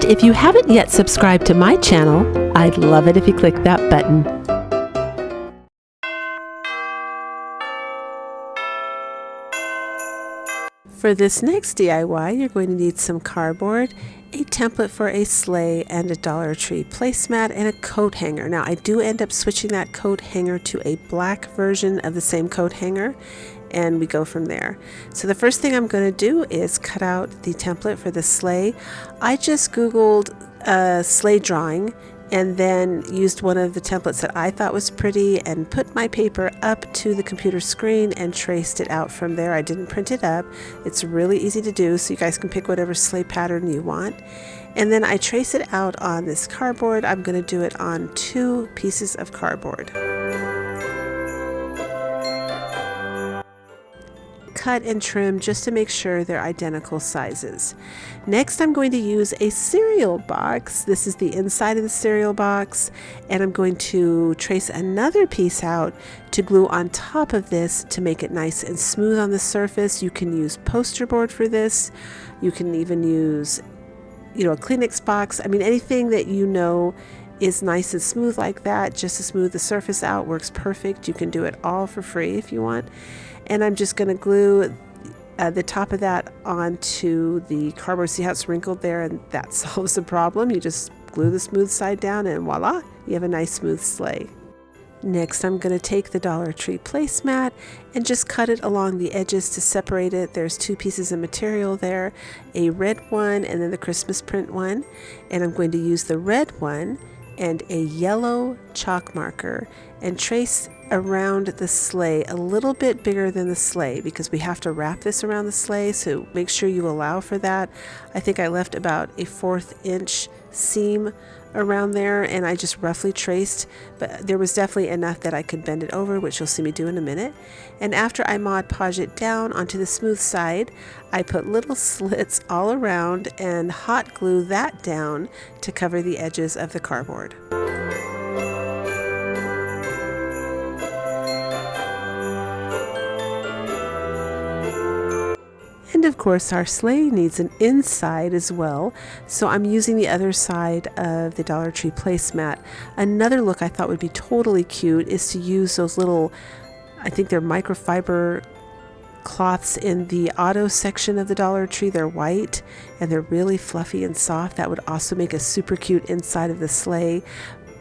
if you haven't yet subscribed to my channel, I'd love it if you click that button. For this next DIY, you're going to need some cardboard, a template for a sleigh, and a Dollar Tree placemat, and a coat hanger. Now, I do end up switching that coat hanger to a black version of the same coat hanger, and we go from there. So the first thing I'm going to do is cut out the template for the sleigh. I just Googled sleigh drawing and then used one of the templates that I thought was pretty and put my paper up to the computer screen and traced it out from there. I didn't print it up. It's really easy to do, so you guys can pick whatever sleigh pattern you want. And then I trace it out on this cardboard. I'm going to do it on 2 pieces of cardboard. Cut and trim just to make sure they're identical sizes. Next, I'm going to use a cereal box. This is the inside of the cereal box, and I'm going to trace another piece out to glue on top of this to make it nice and smooth on the surface. You can use poster board for this. You can even use, a Kleenex box. I mean, anything that is nice and smooth like that, just to smooth the surface out, works perfect. You can do it all for free if you want. And I'm just going to glue the top of that onto the cardboard. See how it's wrinkled there, and that solves the problem. You just glue the smooth side down and voila, you have a nice smooth sleigh. Next, I'm going to take the Dollar Tree placemat and just cut it along the edges to separate it. There's 2 pieces of material there, a red one and then the Christmas print one. And I'm going to use the red one and a yellow chalk marker and trace around the sleigh a little bit bigger than the sleigh, because we have to wrap this around the sleigh, so make sure you allow for that. I think I left about a 1/4 inch seam around there, and I just roughly traced, but there was definitely enough that I could bend it over, which you'll see me do in a minute. And after I Mod Podge it down onto the smooth side, I put little slits all around and hot glue that down to cover the edges of the cardboard. And of course our sleigh needs an inside as well, so I'm using the other side of the Dollar Tree placemat. Another look I thought would be totally cute is to use those little, I think they're microfiber cloths in the auto section of the Dollar Tree. They're white and they're really fluffy and soft. That would also make a super cute inside of the sleigh.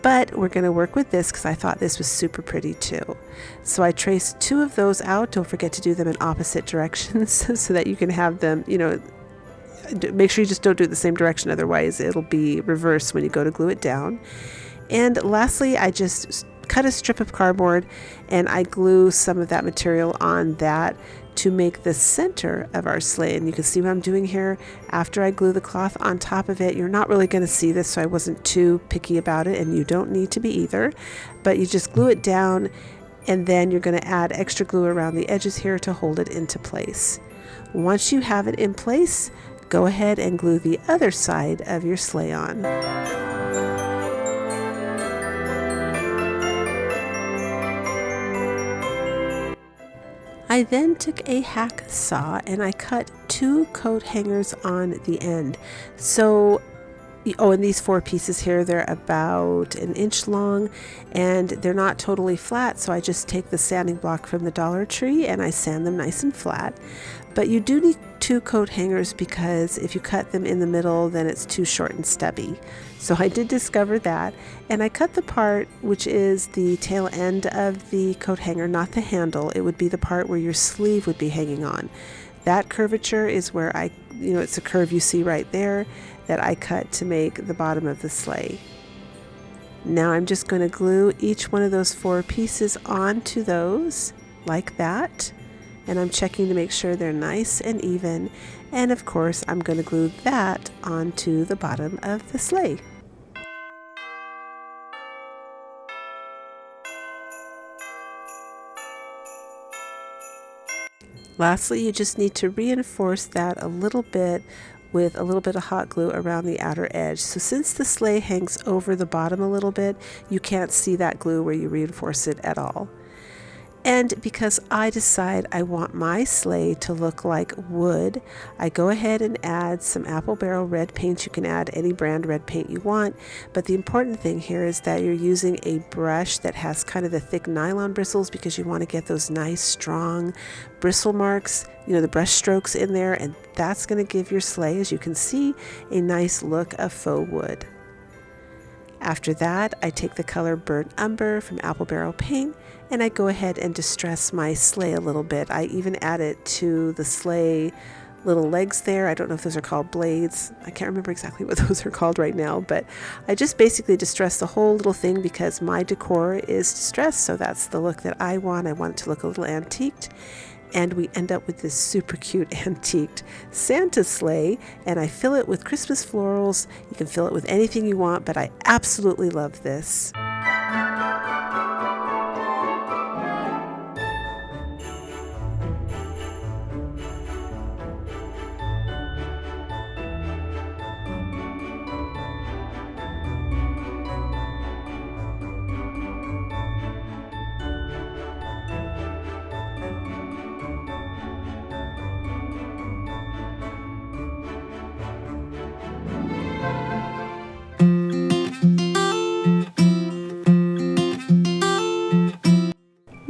But we're going to work with this because I thought this was super pretty too. So I traced 2 of those out. Don't forget to do them in opposite directions so that you can have them, make sure you just don't do it the same direction, otherwise it'll be reversed when you go to glue it down. And lastly, I just cut a strip of cardboard and I glue some of that material on that to make the center of our sleigh. And you can see what I'm doing here. After I glue the cloth on top of it, you're not really going to see this, so I wasn't too picky about it, and you don't need to be either, but you just glue it down, and then you're going to add extra glue around the edges here to hold it into place. Once you have it in place, go ahead and glue the other side of your sleigh on. I then took a hack saw and I cut 2 coat hangers on the end. So, and these 4 pieces here, they're about 1 inch long and they're not totally flat, so I just take the sanding block from the Dollar Tree and I sand them nice and flat. But you do need 2 coat hangers because if you cut them in the middle, then it's too short and stubby. So I did discover that, and I cut the part which is the tail end of the coat hanger, not the handle. It would be the part where your sleeve would be hanging on. That curvature is where it's a curve you see right there that I cut to make the bottom of the sleigh. Now I'm just going to glue each one of those 4 pieces onto those like that. And I'm checking to make sure they're nice and even. And of course, I'm going to glue that onto the bottom of the sleigh. Lastly, you just need to reinforce that a little bit with a little bit of hot glue around the outer edge. So since the sleigh hangs over the bottom a little bit, you can't see that glue where you reinforce it at all. And because I decide I want my sleigh to look like wood, I go ahead and add some apple barrel red paint. You can add any brand red paint you want, but the important thing here is that you're using a brush that has kind of the thick nylon bristles, because you want to get those nice strong bristle marks, the brush strokes in there, and that's going to give your sleigh, as you can see, a nice look of faux wood. After that, I take the color Burnt Umber from Apple Barrel Paint, and I go ahead and distress my sleigh a little bit. I even add it to the sleigh little legs there. I don't know if those are called blades. I can't remember exactly what those are called right now, but I just basically distress the whole little thing because my decor is distressed, so that's the look that I want. I want it to look a little antiqued. And we end up with this super cute antiqued Santa sleigh, and I fill it with Christmas florals. You can fill it with anything you want, but I absolutely love this.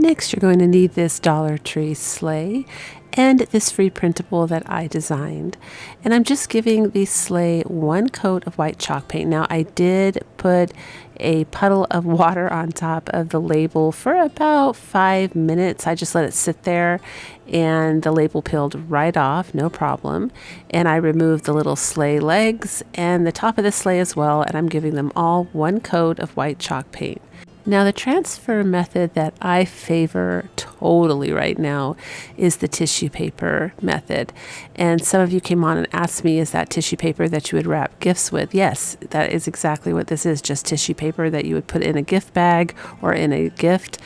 Next, you're going to need this Dollar Tree sleigh and this free printable that I designed. And I'm just giving the sleigh one coat of white chalk paint. Now, I did put a puddle of water on top of the label for about 5 minutes. I just let it sit there and the label peeled right off, no problem. And I removed the little sleigh legs and the top of the sleigh as well, and I'm giving them all one coat of white chalk paint. Now, the transfer method that I favor totally right now is the tissue paper method. And some of you came on and asked me, is that tissue paper that you would wrap gifts with? Yes, that is exactly what this is, just tissue paper that you would put in a gift bag or in a gift.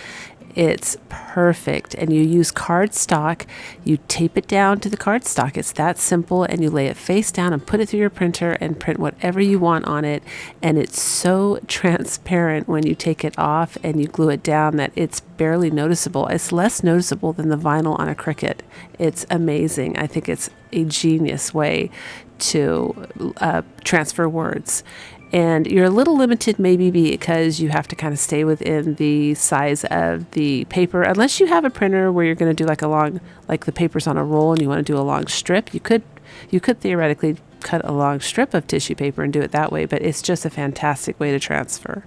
It's perfect. And you use cardstock. You tape it down to the cardstock. It's that simple. And you lay it face down and put it through your printer and print whatever you want on it. And it's so transparent when you take it off and you glue it down that it's barely noticeable. It's less noticeable than the vinyl on a Cricut. It's amazing. I think it's a genius way to transfer words. And you're a little limited maybe because you have to kind of stay within the size of the paper. Unless you have a printer where you're going to do like the paper's on a roll and you want to do a long strip, you could theoretically cut a long strip of tissue paper and do it that way, but it's just a fantastic way to transfer.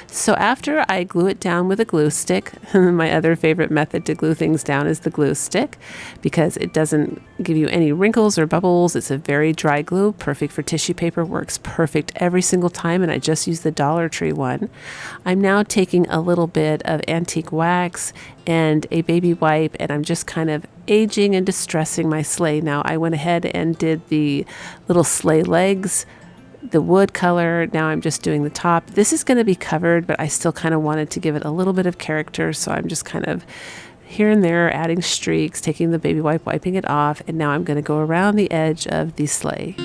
So after I glue it down with a glue stick, my other favorite method to glue things down is the glue stick because it doesn't give you any wrinkles or bubbles. It's a very dry glue, perfect for tissue paper, works perfect every single time, and I just use the Dollar Tree one. I'm now taking a little bit of antique wax and a baby wipe, and I'm just kind of aging and distressing my sleigh. Now, I went ahead and did the little sleigh legs, the wood color. Now I'm just doing the top. This is going to be covered, but I still kind of wanted to give it a little bit of character, so I'm just kind of here and there adding streaks, taking the baby wipe, wiping it off, and now I'm going to go around the edge of the sleigh.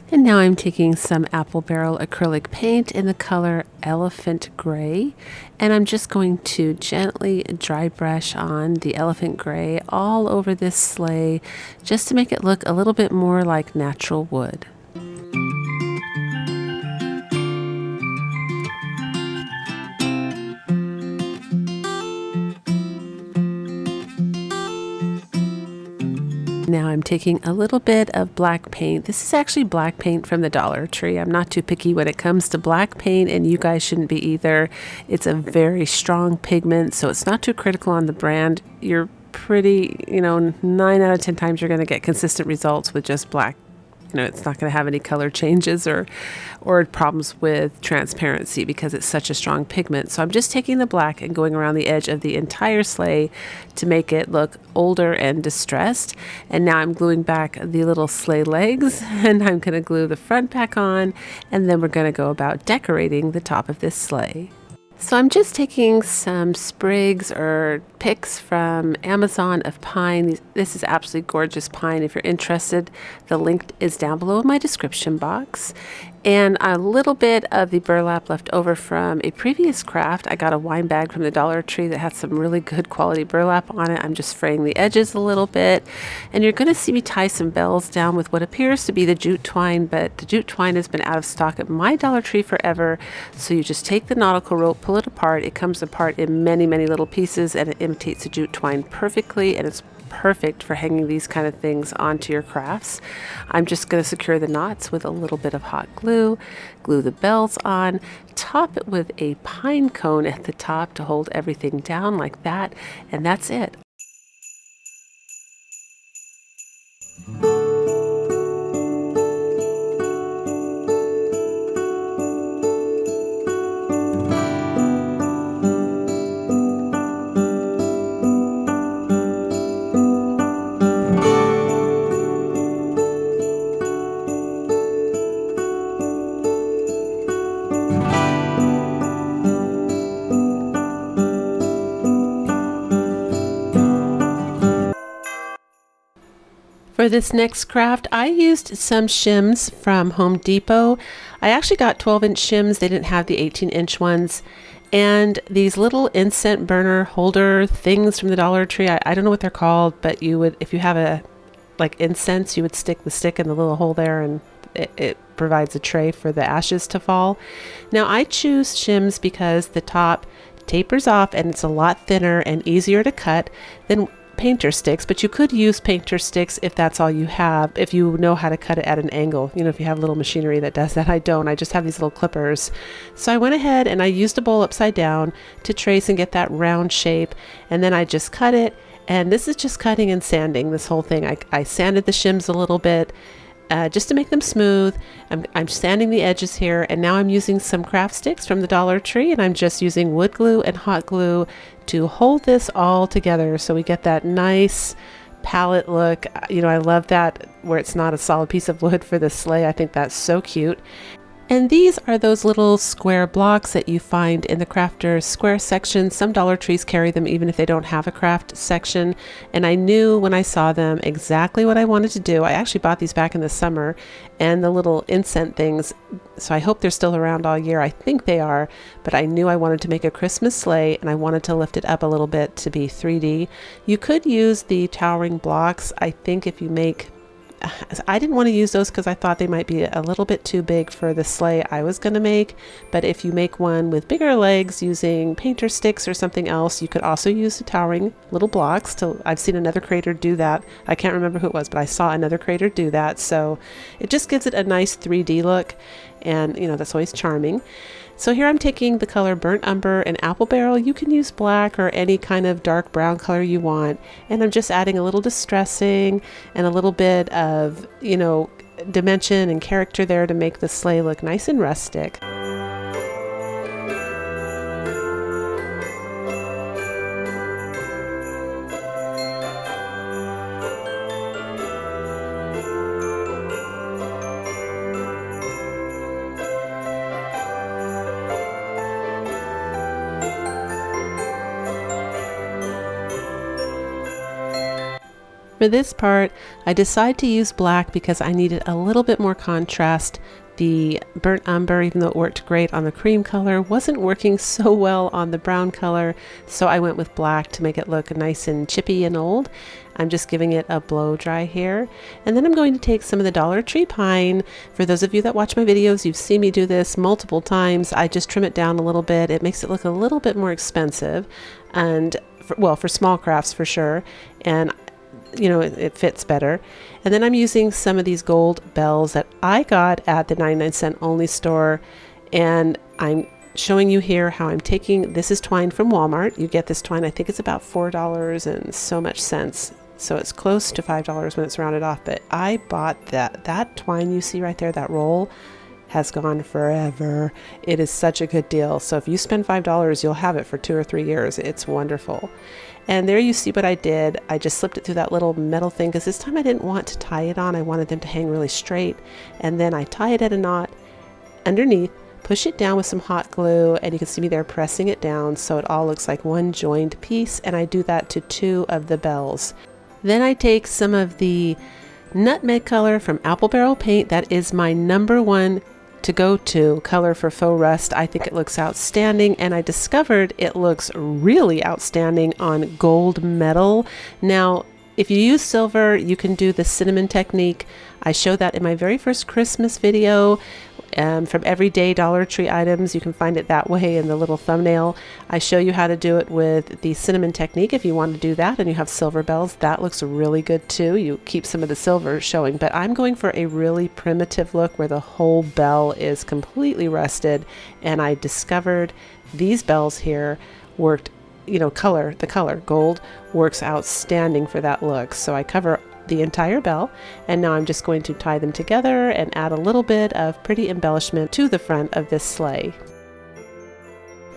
And now I'm taking some Apple Barrel acrylic paint in the color Elephant Gray, and I'm just going to gently dry brush on the Elephant Gray all over this sleigh just to make it look a little bit more like natural wood. Now I'm taking a little bit of black paint. This is actually black paint from the Dollar Tree. I'm not too picky when it comes to black paint, and you guys shouldn't be either. It's a very strong pigment, so it's not too critical on the brand. You're pretty, 9 out of 10 times you're going to get consistent results with just black. It's not going to have any color changes or problems with transparency because it's such a strong pigment. So I'm just taking the black and going around the edge of the entire sleigh to make it look older and distressed. And now I'm gluing back the little sleigh legs, and I'm going to glue the front back on, and then we're going to go about decorating the top of this sleigh. So I'm just taking some sprigs or picks from Amazon of pine. This is absolutely gorgeous pine. If you're interested, the link is down below in my description box. And a little bit of the burlap left over from a previous craft. I got a wine bag from the Dollar Tree that had some really good quality burlap on it. I'm just fraying the edges a little bit. And you're going to see me tie some bells down with what appears to be the jute twine, but the jute twine has been out of stock at my Dollar Tree forever. So you just take the nautical rope, pull it apart. It comes apart in many, many little pieces, and it imitates the jute twine perfectly, and it's perfect for hanging these kind of things onto your crafts. I'm just going to secure the knots with a little bit of hot glue, glue the bells on, top it with a pine cone at the top to hold everything down like that, and that's it. For this next craft, I used some shims from Home Depot. I actually got 12-inch shims. They didn't have the 18-inch ones. And these little incense burner holder things from the Dollar Tree, I don't know what they're called, but you would, if you have a like incense, you would stick the stick in the little hole there, and it provides a tray for the ashes to fall. Now I choose shims because the top tapers off and it's a lot thinner and easier to cut than painter sticks, but you could use painter sticks if that's all you have, if you know how to cut it at an angle. You know, if you have little machinery that does that. I don't. I just have these little clippers. So I went ahead and I used a bowl upside down to trace and get that round shape, and then I just cut it. And this is just cutting and sanding this whole thing. I sanded the shims a little bit just to make them smooth. I'm sanding the edges here, and now I'm using some craft sticks from the Dollar Tree, and I'm just using wood glue and hot glue to hold this all together so we get that nice palette look. You know, I love that where it's not a solid piece of wood for the sleigh. I think that's so cute. And these are those little square blocks that you find in the crafter's square section. Some Dollar Trees carry them even if they don't have a craft section. And I knew when I saw them exactly what I wanted to do. I actually bought these back in the summer, and the little incense things. So I hope they're still around all year. I think they are, but I knew I wanted to make a Christmas sleigh, and I wanted to lift it up a little bit to be 3D. You could use the towering blocks. I think if you make I didn't want to use those because I thought they might be a little bit too big for the sleigh I was going to make. But if you make one with bigger legs using painter sticks or something else, you could also use the towering little blocks. I've seen another creator do that. I can't remember who it was, but I saw another creator do that. So it just gives it a nice 3D look, and you know, that's always charming. So here I'm taking the color Burnt Umber and Apple Barrel. You can use black or any kind of dark brown color you want. And I'm just adding a little distressing and a little bit of, you know, dimension and character there to make the sleigh look nice and rustic. For this part, I decided to use black because I needed a little bit more contrast. The Burnt Umber, even though it worked great on the cream color, wasn't working so well on the brown color, so I went with black to make it look nice and chippy and old. I'm just giving it a blow dry here. And then I'm going to take some of the Dollar Tree pine. For those of you that watch my videos, you've seen me do this multiple times. I just trim it down a little bit. It makes it look a little bit more expensive, and for small crafts for sure. And you know, it fits better. And then I'm using some of these gold bells that I got at the 99-cent only store, and I'm showing you here how I'm taking, this is twine from Walmart. You get this twine, I think it's about $4 and so much cents. So it's close to $5 when it's rounded off, but I bought that twine you see right there, that roll has gone forever. It is such a good deal. So if you spend $5, you'll have it for 2 or 3 years. It's wonderful. And there you see what I did. I just slipped it through that little metal thing because this time I didn't want to tie it on. I wanted them to hang really straight. And then I tie it at a knot underneath, push it down with some hot glue, and you can see me there pressing it down so it all looks like one joined piece, and I do that to 2 of the bells. Then I take some of the nutmeg color from Apple Barrel paint. That is my #1 to-go-to color for faux rust. I think it looks outstanding, and I discovered it looks really outstanding on gold metal. Now, if you use silver, you can do the cinnamon technique. I show that in my very first Christmas video from everyday Dollar Tree items. You can find it that way in the little thumbnail. I show you how to do it with the cinnamon technique if you want to do that and you have silver bells. That looks really good too. You keep some of the silver showing, but I'm going for a really primitive look where the whole bell is completely rusted, and I discovered these bells here worked, you know, the color gold works outstanding for that look. So I cover the entire bell, and now I'm just going to tie them together and add a little bit of pretty embellishment to the front of this sleigh.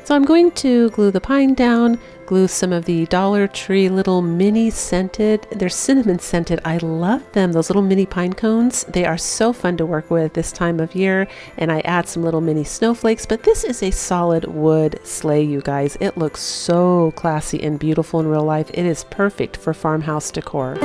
So I'm going to glue the pine down, glue some of the Dollar Tree little mini scented, they're cinnamon scented. I love them, those little mini pine cones. They are so fun to work with this time of year, and I add some little mini snowflakes, but this is a solid wood sleigh, you guys. It looks so classy and beautiful in real life. It is perfect for farmhouse decor.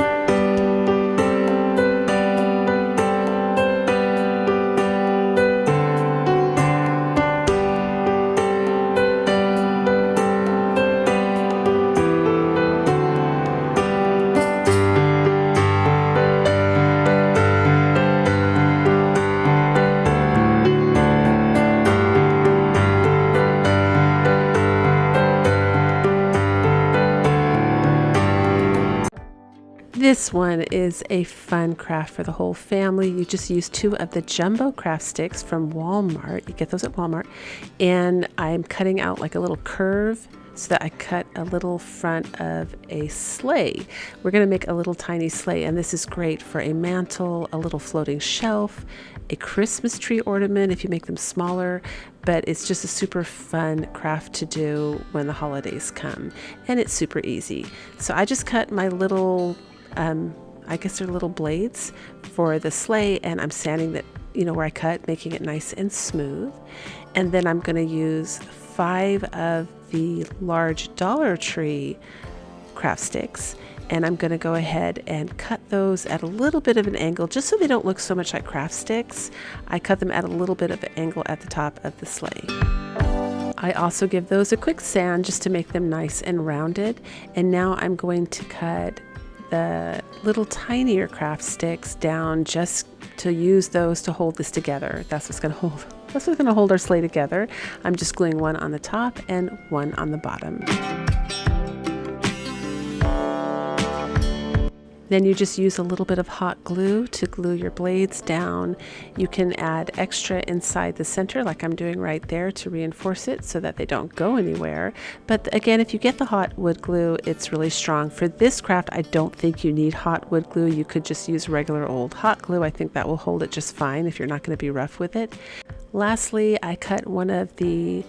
This one is a fun craft for the whole family. You just use 2 of the jumbo craft sticks from Walmart. You get those at Walmart. And I'm cutting out like a little curve so that I cut a little front of a sleigh. We're going to make a little tiny sleigh, and this is great for a mantle, a little floating shelf, a Christmas tree ornament if you make them smaller, but it's just a super fun craft to do when the holidays come, and it's super easy. So I just cut my little I guess they're little blades for the sleigh, and I'm sanding that, you know, where I cut, making it nice and smooth. And then I'm going to use 5 of the large Dollar Tree craft sticks, and I'm going to go ahead and cut those at a little bit of an angle just so they don't look so much like craft sticks. I cut them at a little bit of an angle at the top of the sleigh. I also give those a quick sand just to make them nice and rounded. And now I'm going to cut the little tinier craft sticks down just to use those to hold this together. That's what's going to hold our sleigh together. I'm just gluing one on the top and one on the bottom. Then you just use a little bit of hot glue to glue your blades down. You can add extra inside the center like I'm doing right there to reinforce it so that they don't go anywhere. But again, if you get the hot wood glue, it's really strong. For this craft, I don't think you need hot wood glue. You could just use regular old hot glue. I think that will hold it just fine if you're not going to be rough with it. Lastly, I cut one of the,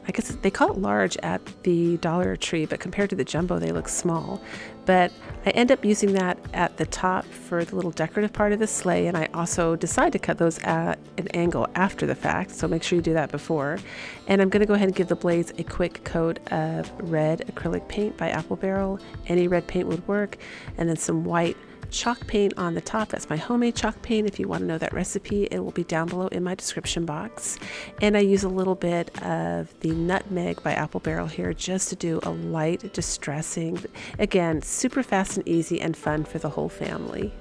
I guess they call it large at the Dollar Tree, but compared to the jumbo, they look small. But I end up using that at the top for the little decorative part of the sleigh, and I also decide to cut those at an angle after the fact, so make sure you do that before. And I'm going to go ahead and give the blades a quick coat of red acrylic paint by Apple Barrel. Any red paint would work, and then some white chalk paint on the top. That's my homemade chalk paint. If you want to know that recipe, it will be down below in my description box. And I use a little bit of the nutmeg by Apple Barrel here just to do a light distressing. Again, super fast and easy and fun for the whole family.